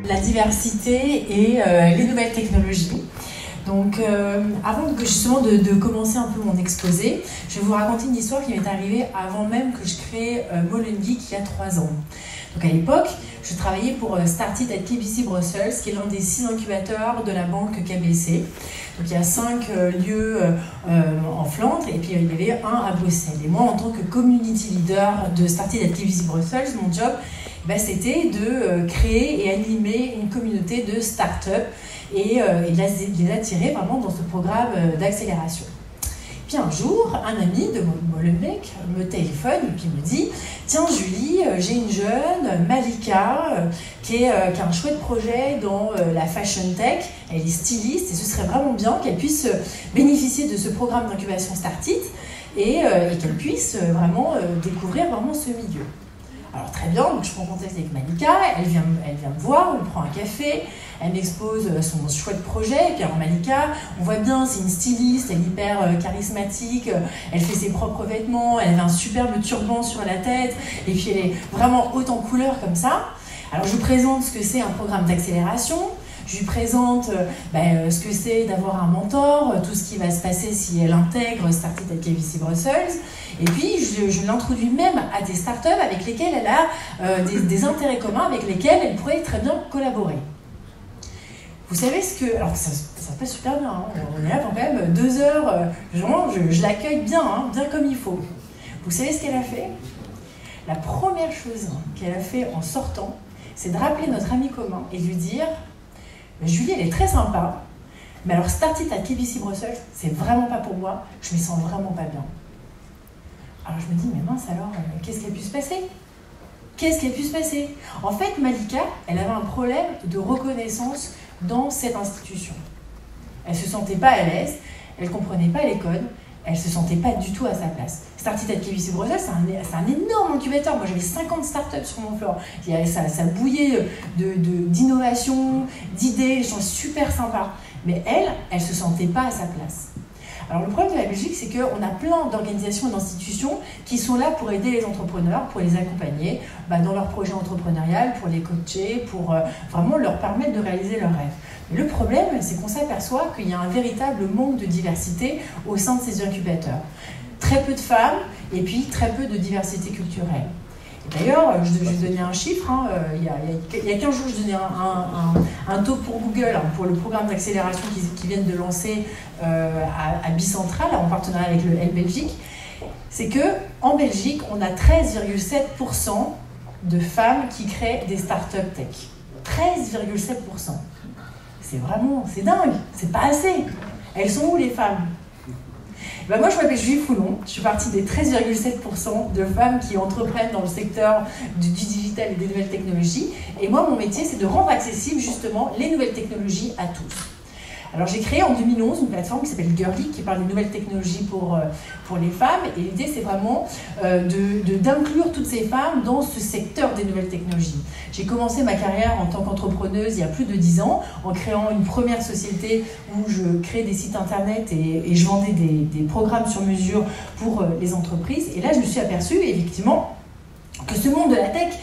la diversité et les nouvelles technologies. Donc, avant justement de commencer un peu mon exposé, je vais vous raconter une histoire qui m'est arrivée avant même que je crée Molenbeek il y a 3 ans. Donc à l'époque, je travaillais pour Startit at KBC Brussels, qui est l'un des 6 incubateurs de la banque KBC. Donc il y a 5 lieux en Flandre et puis il y avait un à Bruxelles. Et moi, en tant que community leader de Startit at KBC Brussels, mon job, c'était de créer et animer une communauté de start-up et de les attirer vraiment dans ce programme d'accélération. Puis un jour, un ami de Molenbeek me téléphone et puis me dit « Tiens Julie, j'ai une jeune, Malika, qui a un chouette projet dans la fashion tech, elle est styliste et ce serait vraiment bien qu'elle puisse bénéficier de ce programme d'incubation Startit et qu'elle puisse vraiment découvrir vraiment ce milieu. » Alors très bien, donc je prends contact avec Malika, elle vient me voir, on prend un café, elle m'expose son chouette projet, et puis alors Malika, on voit bien, c'est une styliste, elle est hyper charismatique, elle fait ses propres vêtements, elle avait un superbe turban sur la tête, et puis elle est vraiment haute en couleur comme ça. Alors je lui présente ce que c'est un programme d'accélération, je lui présente ce que c'est d'avoir un mentor, tout ce qui va se passer si elle intègre Startit at KBC Brussels. Et puis, je l'introduis même à des startups avec lesquelles elle a des intérêts communs, avec lesquels elle pourrait très bien collaborer. Vous savez ce que... Alors, ça se passe super bien, hein. On est là pendant quand même 2 heures, je l'accueille bien, hein, bien comme il faut. Vous savez ce qu'elle a fait? La première chose qu'elle a fait en sortant, c'est de rappeler notre ami commun et de lui dire « Julie, elle est très sympa, mais alors Startit at KBC Brussels, c'est vraiment pas pour moi, je me sens vraiment pas bien. » Alors je me dis, mais mince alors, qu'est-ce qui a pu se passer? Qu'est-ce qui a pu se passer? En fait, Malika, elle avait un problème de reconnaissance dans cette institution. Elle ne se sentait pas à l'aise, elle ne comprenait pas les codes, elle ne se sentait pas du tout à sa place. Startit at KBC Brussels, c'est un énorme incubateur. Moi, j'avais 50 startups sur mon floor. Ça bouillait d'innovation, d'idées, des gens super sympas. Mais elle ne se sentait pas à sa place. Alors le problème de la Belgique, c'est qu'on a plein d'organisations et d'institutions qui sont là pour aider les entrepreneurs, pour les accompagner dans leur projet entrepreneurial, pour les coacher, pour vraiment leur permettre de réaliser leurs rêves. Mais le problème, c'est qu'on s'aperçoit qu'il y a un véritable manque de diversité au sein de ces incubateurs. Très peu de femmes et puis très peu de diversité culturelle. D'ailleurs, je vais donner un chiffre, hein, il y a 15 jours, je donnais un talk pour Google, pour le programme d'accélération qu'ils viennent de lancer à Bicentral, en partenariat avec le L Belgique. C'est qu'en Belgique, on a 13,7% de femmes qui créent des startups tech. 13,7%. C'est dingue, c'est pas assez. Elles sont où les femmes? Moi, je m'appelle Julie Foulon, je suis partie des 13,7% de femmes qui entreprennent dans le secteur du digital et des nouvelles technologies. Et moi, mon métier, c'est de rendre accessibles justement les nouvelles technologies à tous. Alors, j'ai créé en 2011 une plateforme qui s'appelle Girly, qui parle des nouvelles technologies pour les femmes. Et l'idée, c'est vraiment d'inclure toutes ces femmes dans ce secteur des nouvelles technologies. J'ai commencé ma carrière en tant qu'entrepreneuse il y a plus de 10 ans, en créant une première société où je créais des sites internet et je vendais des programmes sur mesure pour les entreprises. Et là, je me suis aperçue, effectivement, que ce monde de la tech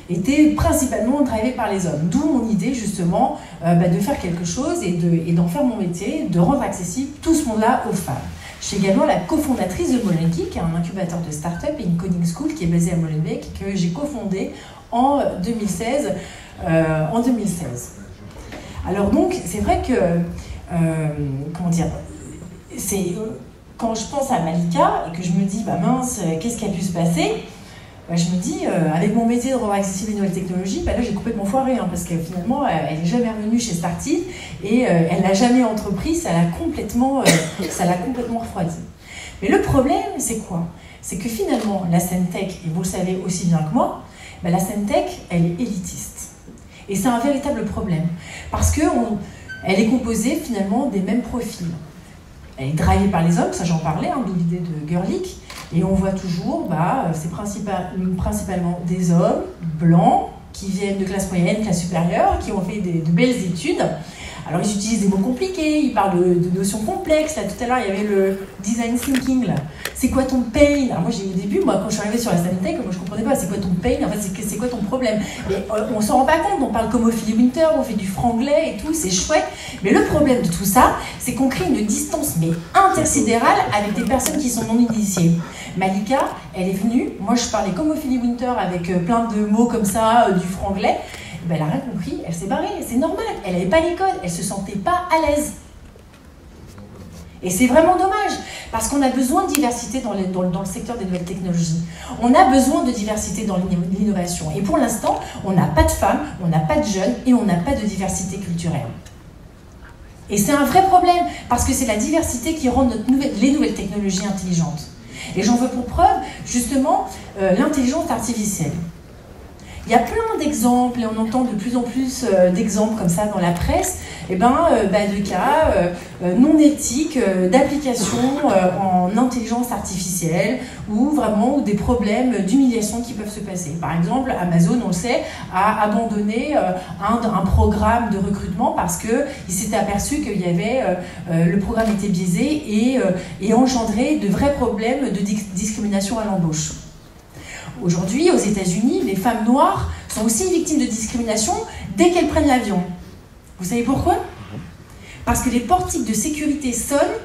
était principalement drivé par les hommes. D'où mon idée justement de faire quelque chose et d'en faire mon métier, de rendre accessible tout ce monde-là aux femmes. Je suis également la cofondatrice de Molenbeek, qui est un incubateur de start-up et une coding school qui est basée à Molenbeek, que j'ai cofondée en 2016. Alors donc, c'est vrai que, quand je pense à Malika et que je me dis, mince, qu'est-ce qui a pu se passer? Je me dis, avec mon métier de rendre accessible les nouvelles technologies, là j'ai complètement foiré, parce que finalement, elle n'est jamais revenue chez Startit et elle n'a jamais entrepris, ça l'a complètement refroidi. Mais le problème, c'est quoi? C'est que finalement, la scène tech, et vous le savez aussi bien que moi, la scène tech, elle est élitiste. Et c'est un véritable problème, parce qu'elle est composée finalement des mêmes profils. Elle est drivée par les hommes, ça j'en parlais, d'où l'idée de Girly. Et on voit toujours, c'est principalement des hommes blancs qui viennent de classe moyenne, classe supérieure, qui ont fait de belles études. Alors ils utilisent des mots compliqués, ils parlent de notions complexes. Là tout à l'heure il y avait le design thinking. Là. c'est quoi ton pain? Alors moi, au début, moi, quand je suis arrivée sur la Santec, moi je comprenais pas, c'est quoi ton pain? En fait, c'est quoi ton problème? Mais on s'en rend pas compte, on parle comme Ophélie Winter, on fait du franglais et tout, c'est chouette. Mais le problème de tout ça, c'est qu'on crée une distance, mais intersidérale, avec des personnes qui sont non initiées. Malika, elle est venue, moi je parlais comme Ophélie Winter avec plein de mots comme ça, du franglais. Ben, elle a rien compris, elle s'est barrée, c'est normal, elle n'avait pas les codes, elle se sentait pas à l'aise. Et c'est vraiment dommage, parce qu'on a besoin de diversité dans le secteur des nouvelles technologies. On a besoin de diversité dans l'innovation. Et pour l'instant, on n'a pas de femmes, on n'a pas de jeunes et on n'a pas de diversité culturelle. Et c'est un vrai problème, parce que c'est la diversité qui rend les nouvelles technologies intelligentes. Et j'en veux pour preuve, justement, l'intelligence artificielle. Il y a plein d'exemples, et on entend de plus en plus d'exemples comme ça dans la presse, de cas non éthiques, d'applications en intelligence artificielle, ou vraiment des problèmes d'humiliation qui peuvent se passer. Par exemple, Amazon, on le sait, a abandonné un programme de recrutement parce qu'il s'était aperçu qu'il y avait, le programme était biaisé et engendrait de vrais problèmes de discrimination à l'embauche. Aujourd'hui, aux États-Unis, les femmes noires sont aussi victimes de discrimination dès qu'elles prennent l'avion. Vous savez pourquoi? Parce que les portiques de sécurité sonnent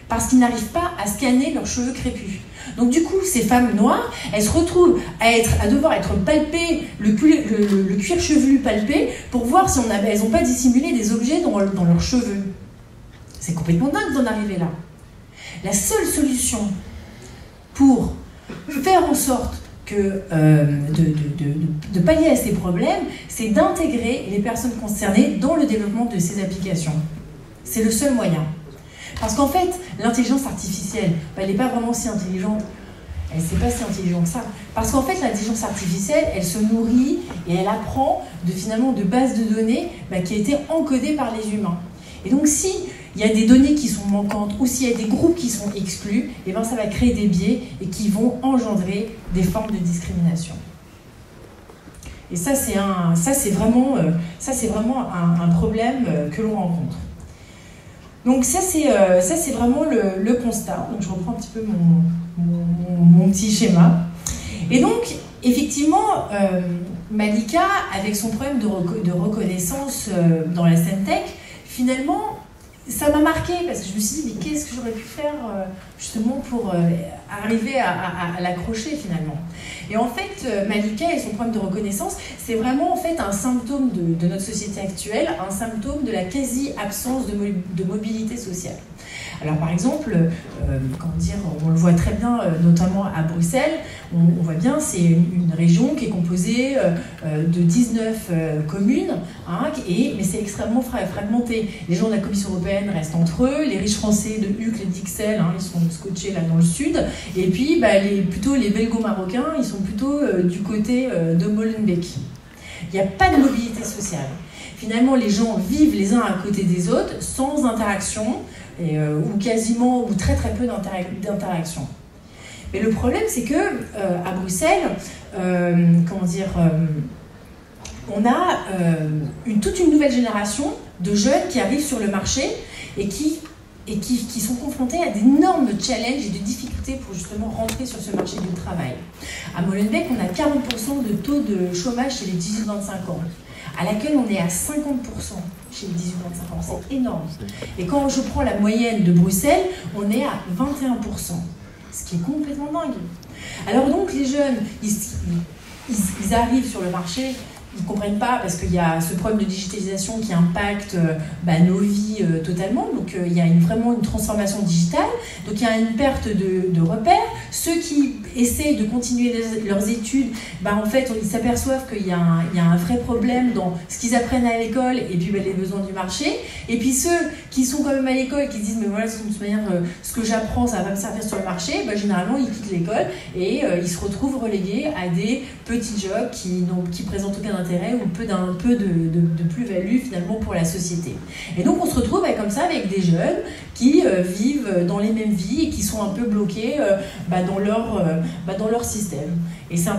parce qu'ils n'arrivent pas à scanner leurs cheveux crépus. Donc du coup, ces femmes noires, elles se retrouvent à devoir être palpées, le cuir chevelu palpé, pour voir si elles n'ont pas dissimulé des objets dans leurs cheveux. C'est complètement dingue d'en arriver là. La seule solution pour faire en sorte de pallier à ces problèmes, c'est d'intégrer les personnes concernées dans le développement de ces applications. C'est le seul moyen. Parce qu'en fait, l'intelligence artificielle, elle n'est pas vraiment si intelligente. Elle n'est pas si intelligente que ça. Parce qu'en fait, l'intelligence artificielle, elle se nourrit et elle apprend finalement de bases de données qui ont été encodées par les humains. Et donc, si il y a des données qui sont manquantes ou s'il y a des groupes qui sont exclus, ça va créer des biais et qui vont engendrer des formes de discrimination. Et ça, c'est vraiment un problème que l'on rencontre. Donc ça, c'est vraiment le constat. Donc je reprends un petit peu mon petit schéma. Et donc, effectivement, Malika, avec son problème de reconnaissance dans la Santec, finalement, ça m'a marqué parce que je me suis dit, mais qu'est-ce que j'aurais pu faire justement pour arriver à l'accrocher finalement. Et en fait, Malika et son problème de reconnaissance, c'est vraiment en fait un symptôme de notre société actuelle, un symptôme de la quasi-absence de mobilité sociale. Alors par exemple, on le voit très bien, notamment à Bruxelles, on voit bien, c'est une région qui est composée de 19 communes, mais c'est extrêmement fragmenté. Les gens de la Commission européenne restent entre eux, les riches français de Uccle et d'Ixelles, ils sont scotchés là dans le sud, et puis plutôt les belgo-marocains, ils sont plutôt du côté de Molenbeek. Il n'y a pas de mobilité sociale. Finalement, les gens vivent les uns à côté des autres, sans interaction, ou quasiment, ou très très peu d'interaction. Mais le problème, c'est que à Bruxelles, on a toute une nouvelle génération de jeunes qui arrivent sur le marché et qui sont confrontés à d'énormes challenges et de difficultés pour justement rentrer sur ce marché du travail. À Molenbeek, on a 40% de taux de chômage chez les 18-25 ans, à laquelle on est à 50% chez les 18-25 ans. C'est énorme. Et quand je prends la moyenne de Bruxelles, on est à 21%, ce qui est complètement dingue. Alors donc les jeunes, ils arrivent sur le marché, ils ne comprennent pas parce qu'il y a ce problème de digitalisation qui impacte nos vies totalement. Donc il y a vraiment une transformation digitale. Donc il y a une perte de repères. Ceux qui essaient de continuer leurs études, en fait, ils s'aperçoivent qu'il y a un vrai problème dans ce qu'ils apprennent à l'école et puis les besoins du marché. Et puis ceux qui sont quand même à l'école et qui disent mais voilà, de toute manière, ce que j'apprends, ça va me servir sur le marché, généralement ils quittent l'école et ils se retrouvent relégués à des petits jobs qui présentent aucun intérêt ou un peu de plus-value finalement pour la société. Et donc on se retrouve comme ça avec des jeunes qui vivent dans les mêmes vies et qui sont un peu bloqués dans leur système. Et ça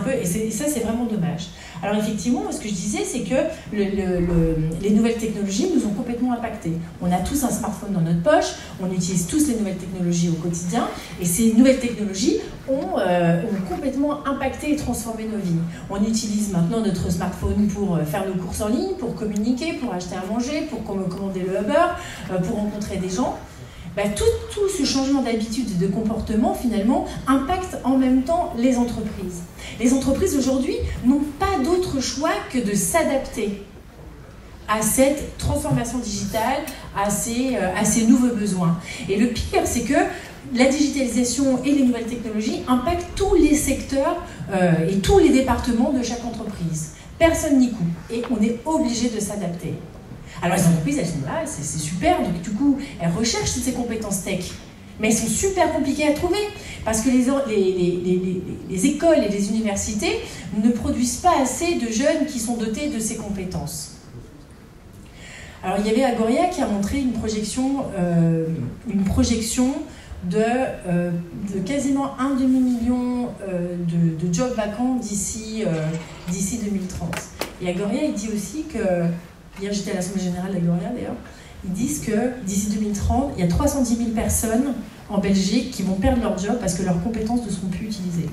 c'est vraiment dommage. Alors effectivement, ce que je disais, c'est que les nouvelles technologies nous ont complètement impactés. On a tous un smartphone dans notre poche, on utilise tous les nouvelles technologies au quotidien, et ces nouvelles technologies ont complètement impacté et transformé nos vies. On utilise maintenant notre smartphone pour faire nos courses en ligne, pour communiquer, pour acheter à manger, pour commander le Uber, pour rencontrer des gens. Tout ce changement d'habitude et de comportement, finalement, impacte en même temps les entreprises. Les entreprises, aujourd'hui, n'ont pas d'autre choix que de s'adapter à cette transformation digitale, à ces nouveaux besoins. Et le pire, c'est que la digitalisation et les nouvelles technologies impactent tous les secteurs et tous les départements de chaque entreprise. Personne n'y coupe. Et on est obligé de s'adapter. Alors les entreprises, elles sont là, c'est super, donc du coup, elles recherchent toutes ces compétences tech. Mais elles sont super compliquées à trouver, parce que les écoles et les universités ne produisent pas assez de jeunes qui sont dotés de ces compétences. Alors il y avait Agoria qui a montré une projection de quasiment 1 demi-million de jobs vacants d'ici 2030. Et Agoria, il dit aussi que... Hier, j'étais à l'Assemblée Générale d'Agoria, d'ailleurs. Ils disent que d'ici 2030, il y a 310 000 personnes en Belgique qui vont perdre leur job parce que leurs compétences ne seront plus utilisées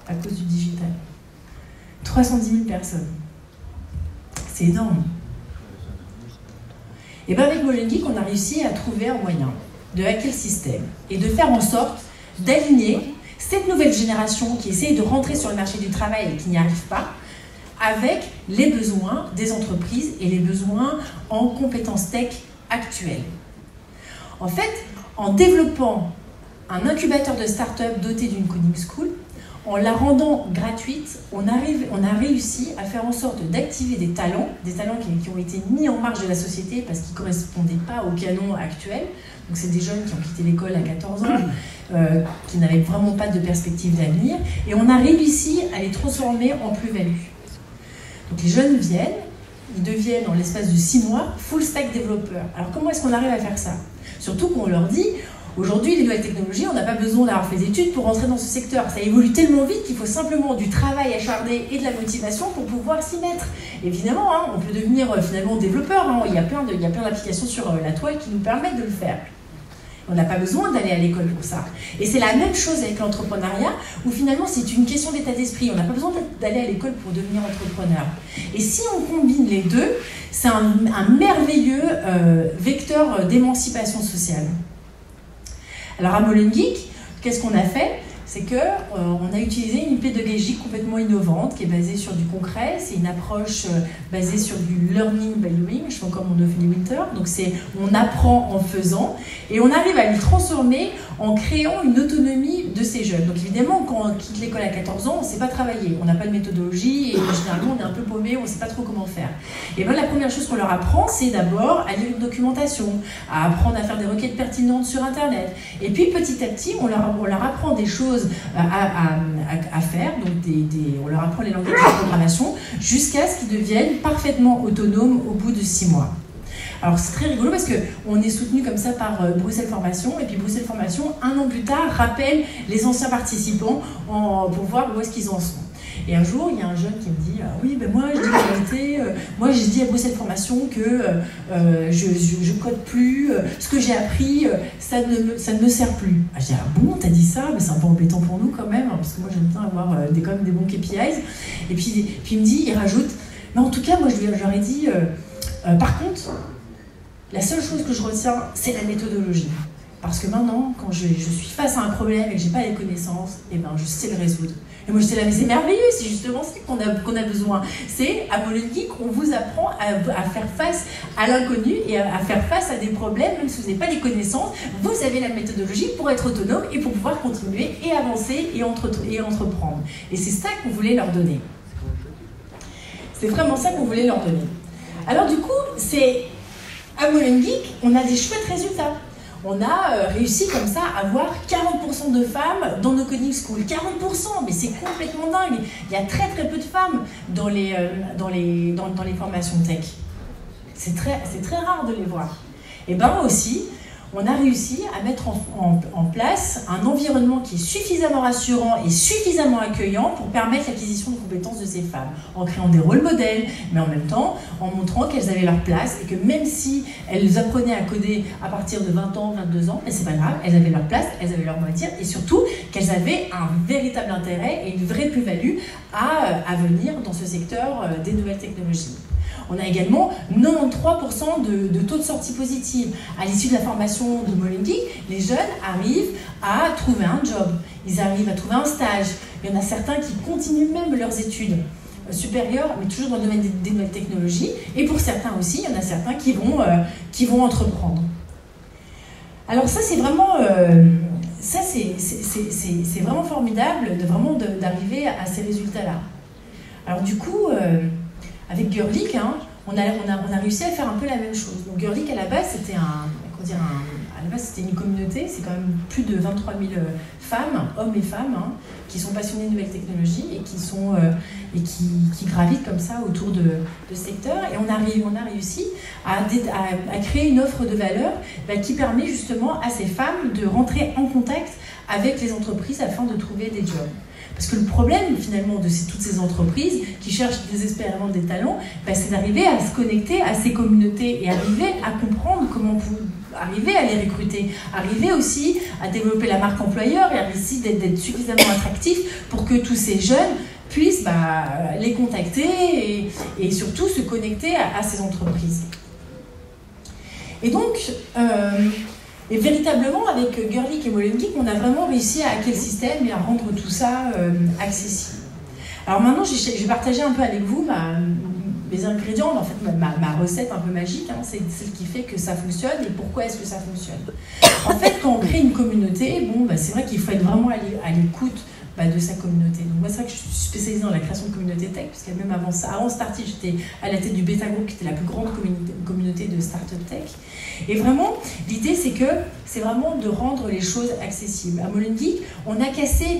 à cause du digital. 310 000 personnes. C'est énorme. Et bien avec Molengeek, on a réussi à trouver un moyen de hacker le système et de faire en sorte d'aligner cette nouvelle génération qui essaie de rentrer sur le marché du travail et qui n'y arrive pas, avec les besoins des entreprises et les besoins en compétences tech actuelles. En fait, en développant un incubateur de start-up doté d'une coding school, en la rendant gratuite, on a réussi à faire en sorte d'activer des talents qui ont été mis en marge de la société parce qu'ils ne correspondaient pas au canon actuel. Donc c'est des jeunes qui ont quitté l'école à 14 ans, qui n'avaient vraiment pas de perspective d'avenir, et on a réussi à les transformer en plus-value. Donc les jeunes ils deviennent en l'espace de 6 mois full stack développeurs. Alors comment est-ce qu'on arrive à faire ça? Surtout qu'on leur dit, aujourd'hui les nouvelles technologies, on n'a pas besoin d'avoir fait d'études pour rentrer dans ce secteur. Ça évolue tellement vite qu'il faut simplement du travail acharné et de la motivation pour pouvoir s'y mettre. Évidemment, on peut devenir finalement développeur, il y a plein d'applications sur la toile qui nous permettent de le faire. On n'a pas besoin d'aller à l'école pour ça. Et c'est la même chose avec l'entrepreneuriat, où finalement c'est une question d'état d'esprit. On n'a pas besoin d'aller à l'école pour devenir entrepreneur. Et si on combine les deux, c'est un merveilleux vecteur d'émancipation sociale. Alors à Molengeek, qu'est-ce qu'on a fait? C'est qu'on a utilisé une pédagogie complètement innovante qui est basée sur du concret. C'est une approche basée sur du learning by doing. Je fais encore mon Ophélie Winter. Donc on apprend en faisant et on arrive à le transformer en créant une autonomie de ces jeunes. Donc évidemment, quand on quitte l'école à 14 ans, on ne sait pas travailler. On n'a pas de méthodologie et généralement on est un peu paumé, on ne sait pas trop comment faire. Et bien la première chose qu'on leur apprend, c'est d'abord à lire une documentation, à apprendre à faire des requêtes pertinentes sur Internet. Et puis petit à petit, on leur apprend des choses à faire, donc on leur apprend les langages de programmation jusqu'à ce qu'ils deviennent parfaitement autonomes au bout de 6 mois. Alors c'est très rigolo parce qu'on est soutenu comme ça par Bruxelles Formation, et puis Bruxelles Formation, 1 an plus tard, rappelle les anciens participants pour voir où est-ce qu'ils en sont. Et un jour, il y a un jeune qui me dit oui, ben moi je dis la vérité, moi j'ai dit à Bruxelles Formation que je code plus, ce que j'ai appris, ça ne me sert plus. Je dis bon, t'as dit ça, mais c'est un peu embêtant pour nous quand même, parce que moi j'aime bien avoir quand même des bons KPIs. Et puis il rajoute, mais en tout cas, moi je leur ai dit, par contre, la seule chose que je retiens, c'est la méthodologie. Parce que maintenant, quand je suis face à un problème et que j'ai pas les connaissances, eh ben, je sais le résoudre. Et moi, j'étais là, mais c'est merveilleux, c'est justement ça qu'on a besoin. C'est, à Molengeek, on vous apprend à faire face à l'inconnu et à faire face à des problèmes, même si vous n'avez pas les connaissances, vous avez la méthodologie pour être autonome et pour pouvoir continuer et avancer et entreprendre. Et c'est ça qu'on voulait leur donner. C'est vraiment ça qu'on voulait leur donner. Alors du coup, à Molengeek, on a des chouettes résultats. On a réussi comme ça à avoir 40% de femmes dans nos coding schools. 40%, mais c'est complètement dingue. Il y a très très peu de femmes dans les formations tech. C'est très rare de les voir. Et bien aussi, on a réussi à mettre en place un environnement qui est suffisamment rassurant et suffisamment accueillant pour permettre l'acquisition de compétences de ces femmes, en créant des rôles modèles, mais en même temps en montrant qu'elles avaient leur place et que même si elles apprenaient à coder à partir de 20 ans, 22 ans, mais c'est pas grave, elles avaient leur place, elles avaient leur mot à dire et surtout qu'elles avaient un véritable intérêt et une vraie plus-value à venir dans ce secteur des nouvelles technologies. On a également 93% de taux de sortie positive. À l'issue de la formation de Molengeek, les jeunes arrivent à trouver un job, ils arrivent à trouver un stage. Il y en a certains qui continuent même leurs études supérieures, mais toujours dans le domaine des nouvelles technologies. Et pour certains aussi, il y en a certains qui vont entreprendre. Alors ça, c'est vraiment, c'est vraiment formidable d'arriver à ces résultats-là. Alors du coup, avec Girlik, hein, on a réussi à faire un peu la même chose. Donc Girlik, à la base, c'était une communauté, c'est quand même plus de 23 000 femmes, hommes et femmes, hein, qui sont passionnés de nouvelles technologies et qui gravitent comme ça autour de ce secteur. Et on a réussi à créer une offre de valeur qui permet justement à ces femmes de rentrer en contact avec les entreprises afin de trouver des jobs. Parce que le problème, finalement, de toutes ces entreprises qui cherchent désespérément des talents, c'est d'arriver à se connecter à ces communautés et arriver à comprendre comment arriver à les recruter, arriver aussi à développer la marque employeur et aussi d'être suffisamment attractif pour que tous ces jeunes puissent les contacter et surtout se connecter à ces entreprises. Et donc, et véritablement, avec Girlik et Molengeek, on a vraiment réussi à hacker le système et à rendre tout ça accessible. Alors maintenant, je vais partager un peu avec vous mes ingrédients, en fait ma recette un peu magique, hein, c'est celle qui fait que ça fonctionne et pourquoi est-ce que ça fonctionne. En fait, quand on crée une communauté, c'est vrai qu'il faut être vraiment à l'écoute de sa communauté. Donc moi, c'est vrai que je suis spécialisée dans la création de communautés tech, puisque même avant Starty, j'étais à la tête du Beta Group, qui était la plus grande communauté de start-up tech. Et vraiment, l'idée, c'est vraiment de rendre les choses accessibles. À Molengeek, on a cassé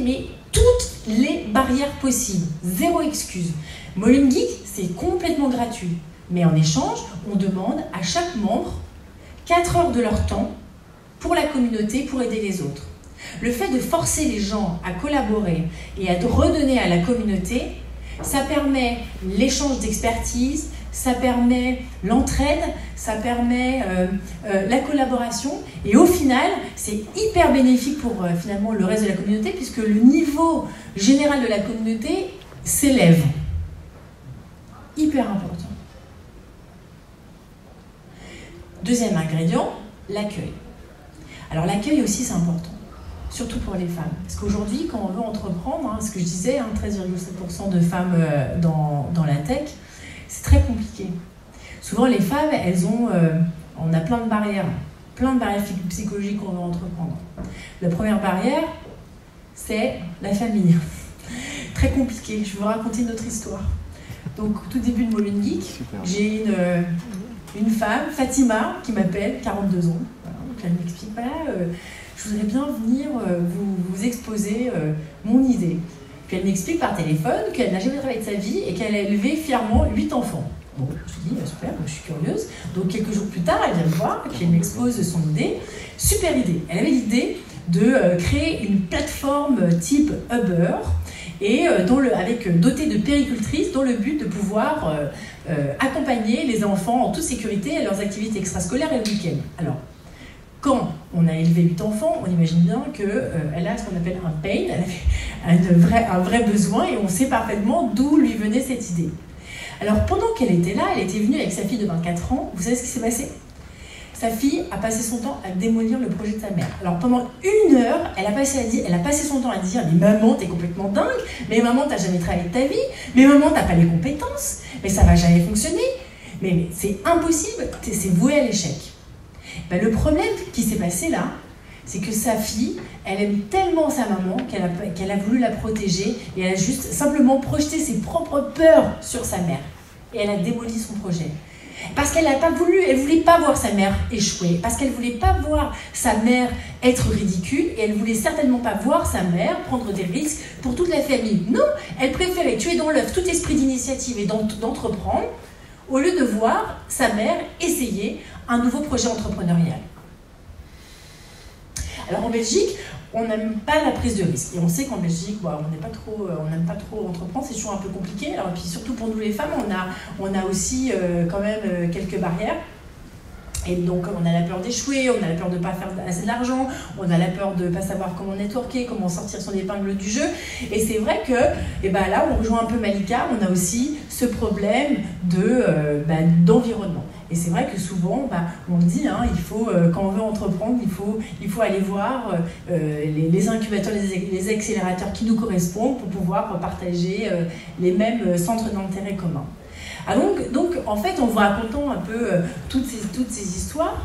toutes les barrières possibles, zéro excuse. Molengeek, c'est complètement gratuit, mais en échange, on demande à chaque membre 4 heures de leur temps pour la communauté, pour aider les autres. Le fait de forcer les gens à collaborer et à redonner à la communauté, ça permet l'échange d'expertise, ça permet l'entraide, ça permet la collaboration et au final, c'est hyper bénéfique pour finalement le reste de la communauté puisque le niveau général de la communauté s'élève. Hyper important. Deuxième ingrédient, l'accueil. Alors l'accueil aussi, c'est important. Surtout pour les femmes. Parce qu'aujourd'hui, quand on veut entreprendre, ce que je disais, 13,7% de femmes dans la tech, c'est très compliqué. Souvent, les femmes, on a plein de barrières psychologiques qu'on veut entreprendre. La première barrière, c'est la famille. Très compliqué. Je vais vous raconter une autre histoire. Donc, au tout début de Molengeek, j'ai une femme, Fatima, qui m'appelle, 42 ans. Voilà, donc elle m'explique, je voudrais bien venir vous exposer mon idée. Puis elle m'explique par téléphone qu'elle n'a jamais travaillé de sa vie et qu'elle a élevé fièrement 8 enfants. Bon, je me dis, super, je suis curieuse. Donc quelques jours plus tard, elle vient me voir et puis elle m'expose son idée. Super idée. Elle avait l'idée de créer une plateforme type Uber et dotée de péricultrices dans le but de pouvoir accompagner les enfants en toute sécurité à leurs activités extrascolaires et le week-end. Alors, quand on a élevé 8 enfants, on imagine bien qu'elle a ce qu'on appelle un pain, elle avait un vrai besoin et on sait parfaitement d'où lui venait cette idée. Alors pendant qu'elle était là, elle était venue avec sa fille de 24 ans, vous savez ce qui s'est passé? Sa fille a passé son temps à démolir le projet de sa mère. Alors pendant 1 heure, elle a passé son temps à dire « Mais maman, t'es complètement dingue, mais maman, t'as jamais travaillé de ta vie, mais maman, t'as pas les compétences, mais ça va jamais fonctionner, mais c'est impossible, c'est voué à l'échec. » Le problème qui s'est passé là, c'est que sa fille, elle aime tellement sa maman qu'elle a voulu la protéger et elle a juste simplement projeté ses propres peurs sur sa mère. Et elle a démoli son projet. Parce qu'elle ne voulait pas voir sa mère échouer, parce qu'elle ne voulait pas voir sa mère être ridicule et elle ne voulait certainement pas voir sa mère prendre des risques pour toute la famille. Non, elle préférait tuer dans l'œuf tout esprit d'initiative et d'entreprendre au lieu de voir sa mère essayer un nouveau projet entrepreneurial. Alors en Belgique, on n'aime pas la prise de risque. Et on sait qu'en Belgique, bon, on n'aime pas trop entreprendre, c'est toujours un peu compliqué. Alors, et puis surtout pour nous les femmes, on a aussi quand même quelques barrières. Et donc on a la peur d'échouer, on a la peur de ne pas faire assez d'argent, on a la peur de ne pas savoir comment networker, comment sortir son épingle du jeu. Et c'est vrai que là, on rejoint un peu Malika, on a aussi ce problème d'environnement. Et c'est vrai que souvent, on dit, il faut, quand on veut entreprendre, il faut aller voir les incubateurs, les accélérateurs qui nous correspondent pour pouvoir partager les mêmes centres d'intérêt communs. Ah donc, en fait, en vous racontant un peu toutes ces histoires,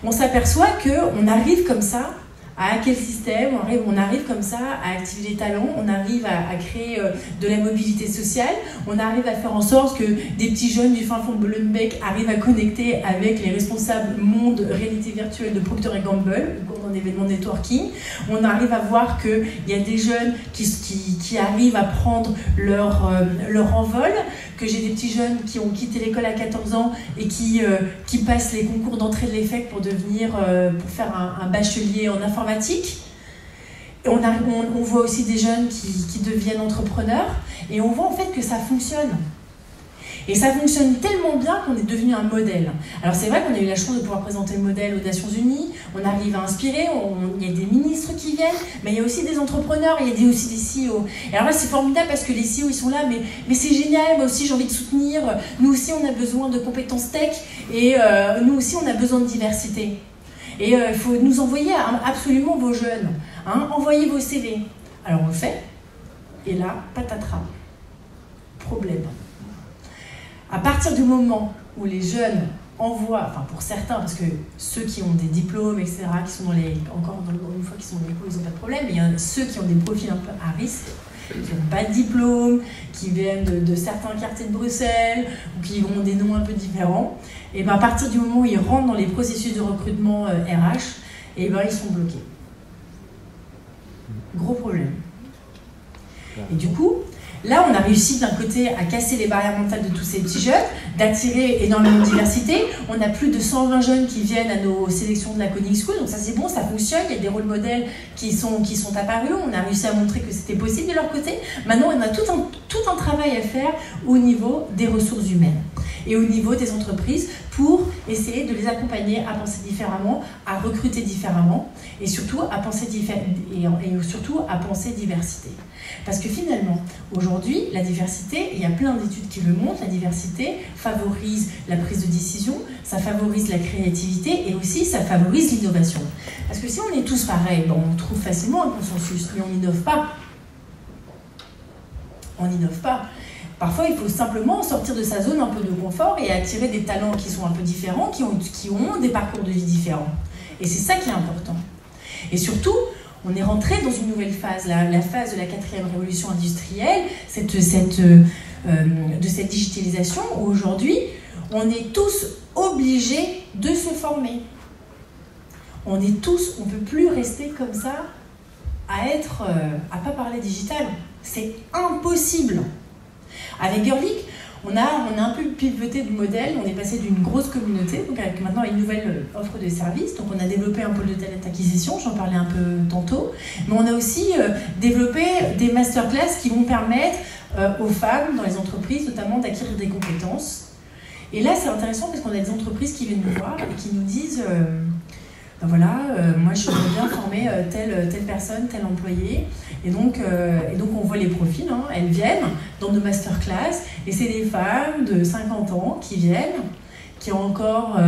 on s'aperçoit qu'on arrive comme ça à hacker le système, on arrive comme ça à activer les talents, on arrive à créer de la mobilité sociale, on arrive à faire en sorte que des petits jeunes du fin fond de Molenbeek arrivent à connecter avec les responsables monde réalité virtuelle de Procter & Gamble, dans un événement networking. On arrive à voir qu'il y a des jeunes qui arrivent à prendre leur envol, que j'ai des petits jeunes qui ont quitté l'école à 14 ans et qui passent les concours d'entrée de l'EFEC pour faire un bachelier en informatique. Et on voit aussi des jeunes qui deviennent entrepreneurs et on voit en fait que ça fonctionne. Et ça fonctionne tellement bien qu'on est devenu un modèle. Alors c'est vrai qu'on a eu la chance de pouvoir présenter le modèle aux Nations Unies, on arrive à inspirer, il y a des ministres qui viennent, mais il y a aussi des entrepreneurs, il y a aussi des CEO. Et alors là c'est formidable parce que les CEO ils sont là, mais c'est génial, moi aussi j'ai envie de soutenir, nous aussi on a besoin de compétences tech et nous aussi on a besoin de diversité. Et il faut nous envoyer absolument vos jeunes, envoyez vos CV. Alors on le fait, et là, patatras, problème. À partir du moment où les jeunes envoient, enfin pour certains, parce que ceux qui ont des diplômes, etc., qui sont une fois qu'ils sont dans l'école, ils n'ont pas de problème, mais il y a ceux qui ont des profils un peu à risque, qui n'ont pas de diplôme, qui viennent de certains quartiers de Bruxelles, ou qui ont des noms un peu différents, et à partir du moment où ils rentrent dans les processus de recrutement RH, ils sont bloqués. Gros problème. Et du coup, là, on a réussi d'un côté à casser les barrières mentales de tous ces petits jeunes, d'attirer énormément de diversité. On a plus de 120 jeunes qui viennent à nos sélections de la Coding School, donc ça c'est bon, ça fonctionne. Il y a des rôles modèles qui sont apparus. On a réussi à montrer que c'était possible de leur côté. Maintenant, on a tout un travail à faire au niveau des ressources humaines et au niveau des entreprises pour essayer de les accompagner à penser différemment, à recruter différemment et surtout à penser diversité. Parce que finalement, aujourd'hui, la diversité, il y a plein d'études qui le montrent, la diversité favorise la prise de décision, ça favorise la créativité et aussi ça favorise l'innovation. Parce que si on est tous pareils, on trouve facilement un consensus, mais on n'innove pas. On n'innove pas. Parfois, il faut simplement sortir de sa zone un peu de confort et attirer des talents qui sont un peu différents, qui ont des parcours de vie différents. Et c'est ça qui est important. Et surtout, on est rentré dans une nouvelle phase, la phase de la 4e révolution industrielle, de cette digitalisation où aujourd'hui, on est tous obligés de se former. On ne peut plus rester comme ça à pas parler digital. C'est impossible. Avec Girlic, on a un peu pivoté du modèle, on est passé d'une grosse communauté, donc avec maintenant une nouvelle offre de services. Donc on a développé un pôle de talent acquisition, j'en parlais un peu tantôt, mais on a aussi développé des masterclass qui vont permettre aux femmes dans les entreprises notamment d'acquérir des compétences. Et là c'est intéressant parce qu'on a des entreprises qui viennent nous voir et qui nous disent moi je voudrais bien former telle personne, tel employé. Et donc on voit les profils, elles viennent dans nos masterclass et c'est des femmes de 50 ans qui viennent, qui ont encore,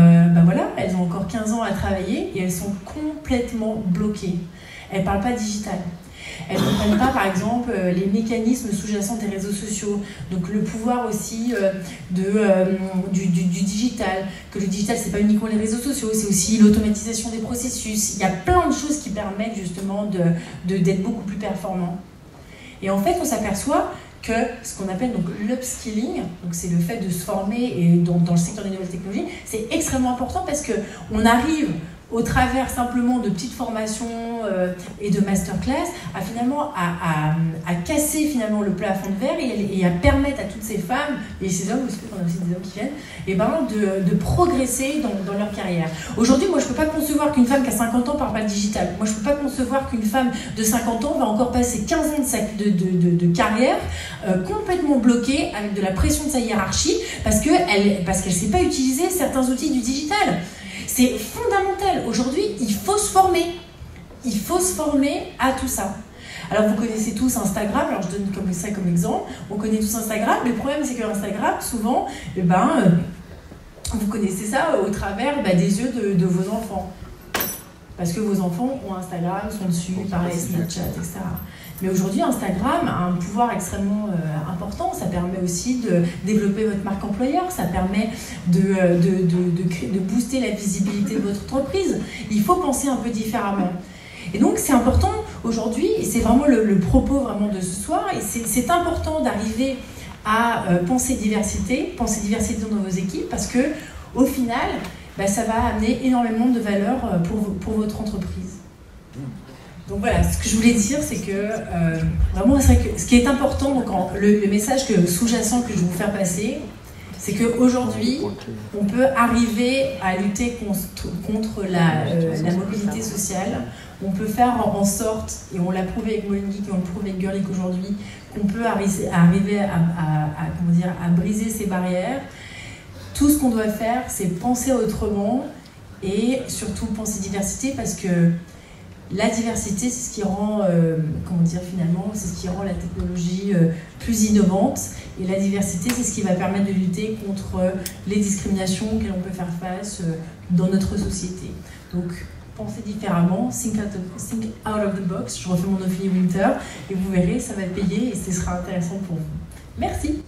elles ont encore 15 ans à travailler et elles sont complètement bloquées. Elles ne parlent pas digital. Elles ne comprennent pas, par exemple, les mécanismes sous-jacents des réseaux sociaux. Donc le pouvoir aussi du digital. Que le digital, c'est pas uniquement les réseaux sociaux, c'est aussi l'automatisation des processus. Il y a plein de choses qui permettent justement d'être beaucoup plus performants. Et en fait, on s'aperçoit que ce qu'on appelle donc l'upskilling, donc c'est le fait de se former et dans le secteur des nouvelles technologies, c'est extrêmement important parce qu'on arrive au travers simplement de petites formations et de masterclass, à casser finalement le plafond de verre et à permettre à toutes ces femmes, et ces hommes aussi, on a aussi des hommes qui viennent, de progresser dans leur carrière. Aujourd'hui, moi je ne peux pas concevoir qu'une femme qui a 50 ans parle pas de digital. Moi je ne peux pas concevoir qu'une femme de 50 ans va encore passer 15 ans de carrière complètement bloquée avec de la pression de sa hiérarchie parce qu'elle ne sait pas utiliser certains outils du digital. C'est fondamental. Aujourd'hui, il faut se former. Il faut se former à tout ça. Alors, vous connaissez tous Instagram. Alors, je donne ça comme exemple. On connaît tous Instagram. Le problème, c'est que Instagram, souvent, vous connaissez ça au travers des yeux de vos enfants. Parce que vos enfants ont Instagram, sont dessus, pareil, Snapchat, etc. Mais aujourd'hui, Instagram a un pouvoir extrêmement important. Ça permet aussi de développer votre marque employeur. Ça permet de booster la visibilité de votre entreprise. Il faut penser un peu différemment. Et donc, c'est important aujourd'hui, et c'est vraiment le propos vraiment de ce soir, et c'est important d'arriver à penser diversité dans vos équipes, parce que au final, ça va amener énormément de valeur pour votre entreprise. Donc voilà, ce que je voulais dire, c'est que vraiment, ce qui est important, donc le message sous-jacent que je vais vous faire passer, c'est qu'aujourd'hui, on peut arriver à lutter contre la mobilité sociale. On peut faire en sorte, et on l'a prouvé avec Molengeek et on le prouve avec Girl Geek aujourd'hui, qu'on peut arriver à briser ces barrières. Tout ce qu'on doit faire, c'est penser autrement et surtout penser diversité, parce que la diversité, c'est ce qui rend, c'est ce qui rend la technologie plus innovante. Et la diversité, c'est ce qui va permettre de lutter contre les discriminations auxquelles on peut faire face dans notre société. Donc, pensez différemment, think out of the box. Je refais mon Ophélie Winter et vous verrez, ça va payer et ce sera intéressant pour vous. Merci.